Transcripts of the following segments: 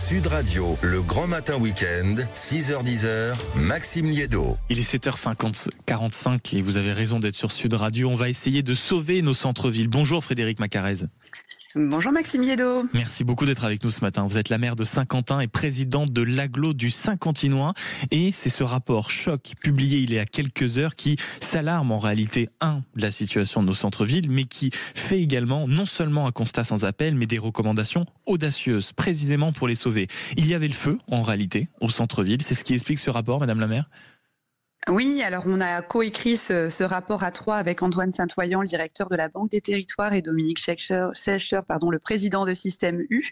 Sud Radio, le grand matin week-end, 6h-10h, Maxime Liédo. Il est 7h45 et vous avez raison d'être sur Sud Radio. On va essayer de sauver nos centres-villes. Bonjour Frédéric Macarez. Bonjour Maxime Liédo. Merci beaucoup d'être avec nous ce matin. Vous êtes la maire de Saint-Quentin et présidente de l'agglo du Saint-Quentinois. Et c'est ce rapport choc publié il y a quelques heures qui s'alarme en réalité, de la situation de nos centres-villes, mais qui fait également non seulement un constat sans appel, mais des recommandations audacieuses, précisément pour les sauver. Il y avait le feu, en réalité, au centre-ville. C'est ce qui explique ce rapport, Madame la maire ? Oui, alors on a coécrit ce rapport à trois avec Antoine Saint-Oyen, le directeur de la Banque des Territoires, et Dominique Schächer, le président de Système U.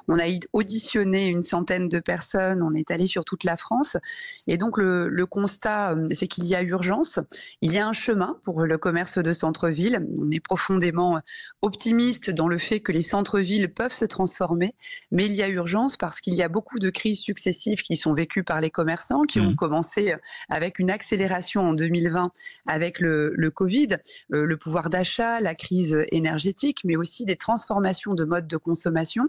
On a auditionné une centaine de personnes, on est allé sur toute la France. Et donc le constat, c'est qu'il y a urgence. Il y a un chemin pour le commerce de centre-ville. On est profondément optimiste dans le fait que les centres-villes peuvent se transformer. Mais il y a urgence parce qu'il y a beaucoup de crises successives qui sont vécues par les commerçants, qui ont commencé avec une accélération en 2020 avec le Covid, le pouvoir d'achat, la crise énergétique, mais aussi des transformations de modes de consommation,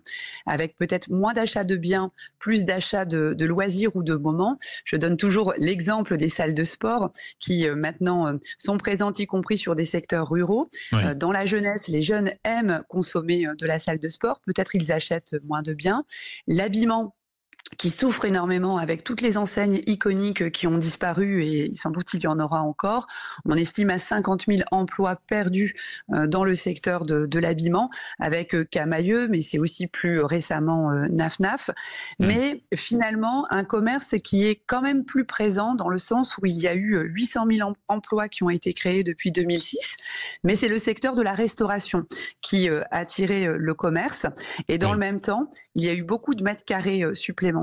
avec peut-être moins d'achat de biens, plus d'achat de loisirs ou de moments. Je donne toujours l'exemple des salles de sport qui maintenant sont présentes, y compris sur des secteurs ruraux. Ouais. Dans la jeunesse, les jeunes aiment consommer de la salle de sport, peut-être ils achètent moins de biens. L'habillement qui souffre énormément avec toutes les enseignes iconiques qui ont disparu et sans doute il y en aura encore. On estime à 50 000 emplois perdus dans le secteur de l'habillement avec Camaïeu, mais c'est aussi plus récemment Naf. Mais finalement, un commerce qui est quand même plus présent dans le sens où il y a eu 800 000 emplois qui ont été créés depuis 2006, mais c'est le secteur de la restauration qui a attiré le commerce. Et dans le même temps, il y a eu beaucoup de mètres carrés supplémentaires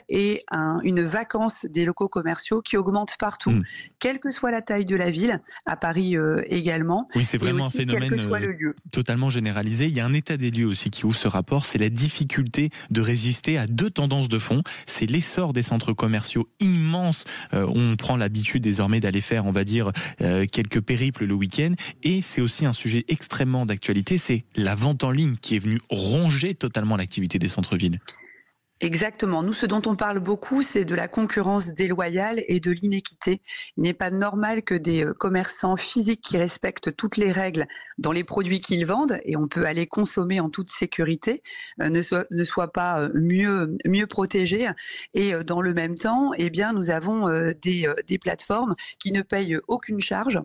et une vacance des locaux commerciaux qui augmente partout, quelle que soit la taille de la ville, à Paris également. Oui, c'est vraiment aussi, un phénomène quel que soit le lieu. Totalement généralisé. Il y a un état des lieux aussi qui ouvre ce rapport, c'est la difficulté de résister à deux tendances de fond. C'est l'essor des centres commerciaux immenses. On prend l'habitude désormais d'aller faire, on va dire, quelques périples le week-end. Et c'est aussi un sujet extrêmement d'actualité, c'est la vente en ligne qui est venue ronger totalement l'activité des centres-villes. Exactement. Nous, ce dont on parle beaucoup, c'est de la concurrence déloyale et de l'inéquité. Il n'est pas normal que des commerçants physiques qui respectent toutes les règles dans les produits qu'ils vendent, et on peut aller consommer en toute sécurité, ne soient pas mieux protégés. Et dans le même temps, eh bien, nous avons des plateformes qui ne payent aucune charge.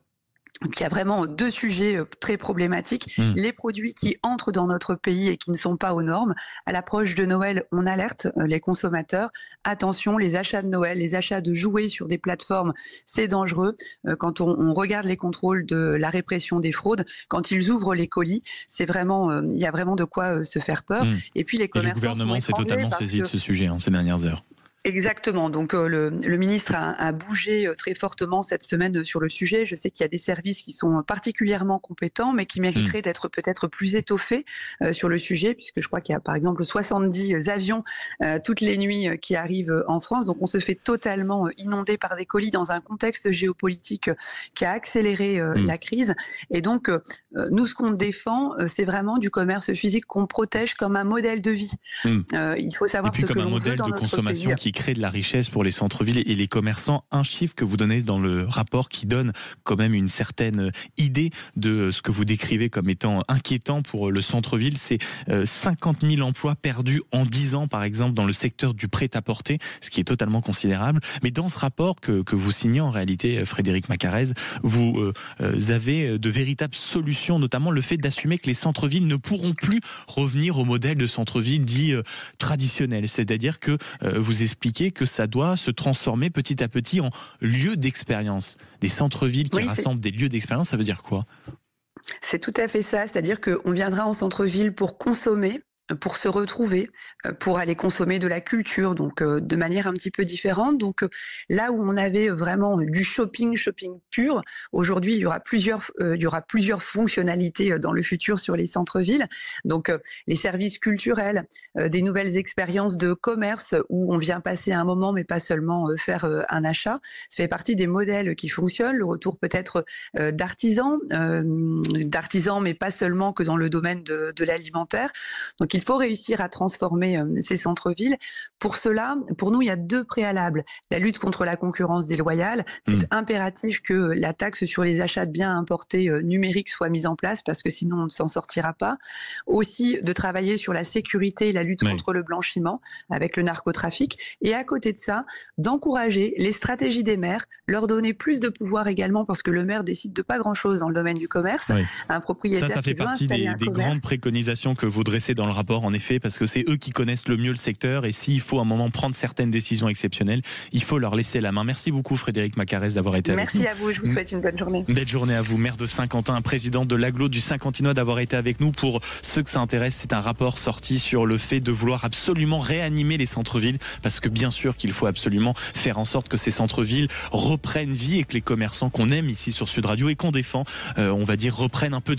Donc, il y a vraiment deux sujets très problématiques. Les produits qui entrent dans notre pays et qui ne sont pas aux normes. À l'approche de Noël, on alerte les consommateurs. Attention, les achats de Noël, les achats de jouets sur des plateformes, c'est dangereux. Quand on regarde les contrôles de la répression des fraudes, quand ils ouvrent les colis, c'est vraiment, il y a vraiment de quoi se faire peur. Et puis les commerçants, le gouvernement s'est totalement saisi de ce sujet ces dernières heures. Exactement. Donc le ministre a bougé très fortement cette semaine sur le sujet. Je sais qu'il y a des services qui sont particulièrement compétents, mais qui mériteraient d'être peut-être plus étoffés sur le sujet, puisque je crois qu'il y a par exemple 70 avions toutes les nuits qui arrivent en France. Donc on se fait totalement inonder par des colis dans un contexte géopolitique qui a accéléré la crise. Et donc nous, ce qu'on défend, c'est vraiment du commerce physique qu'on protège comme un modèle de vie. Il faut savoir ce que l'on veut dans notre pays. Et puis comme un modèle de consommation qui crée de la richesse pour les centres-villes et les commerçants. Un chiffre que vous donnez dans le rapport qui donne quand même une certaine idée de ce que vous décrivez comme étant inquiétant pour le centre-ville, c'est 50 000 emplois perdus en 10 ans, par exemple, dans le secteur du prêt-à-porter, ce qui est totalement considérable. Mais dans ce rapport que vous signez en réalité, Frédéric Macarez, vous avez de véritables solutions, notamment le fait d'assumer que les centres-villes ne pourront plus revenir au modèle de centre-ville dit traditionnel. C'est-à-dire que vous expliquez que ça doit se transformer petit à petit en lieu d'expérience. Des centres-villes qui rassemblent des lieux d'expérience, ça veut dire quoi ? C'est tout à fait ça, c'est-à-dire qu'on viendra en centre-ville pour consommer, pour se retrouver, pour aller consommer de la culture, donc de manière un petit peu différente. Donc là où on avait vraiment du shopping pur, aujourd'hui il y aura plusieurs fonctionnalités dans le futur sur les centres-villes. Donc les services culturels, des nouvelles expériences de commerce où on vient passer un moment mais pas seulement faire un achat. Ça fait partie des modèles qui fonctionnent. Le retour peut-être d'artisans mais pas seulement que dans le domaine de l'alimentaire. Donc il faut réussir à transformer ces centres-villes. Pour cela, pour nous, il y a 2 préalables. La lutte contre la concurrence déloyale, c'est impératif que la taxe sur les achats de biens importés numériques soit mise en place parce que sinon on ne s'en sortira pas. Aussi de travailler sur la sécurité et la lutte contre le blanchiment avec le narcotrafic. Et à côté de ça, d'encourager les stratégies des maires, leur donner plus de pouvoir également parce que le maire décide de pas grand-chose dans le domaine du commerce. Un propriétaire ça fait qui veut partie installer des grandes préconisations que vous dressez dans le rapport, en effet, parce que c'est eux qui connaissent le mieux le secteur et s'il faut à un moment prendre certaines décisions exceptionnelles, il faut leur laisser la main. Merci beaucoup Frédérique Macarès d'avoir été avec nous. Merci à vous, je vous souhaite une bonne journée. Belle journée à vous, maire de Saint-Quentin, président de l'agglo du Saint-Quentinois, d'avoir été avec nous. Pour ceux que ça intéresse, c'est un rapport sorti sur le fait de vouloir absolument réanimer les centres-villes, parce que bien sûr qu'il faut absolument faire en sorte que ces centres-villes reprennent vie et que les commerçants qu'on aime ici sur Sud Radio et qu'on défend, on va dire, reprennent un peu de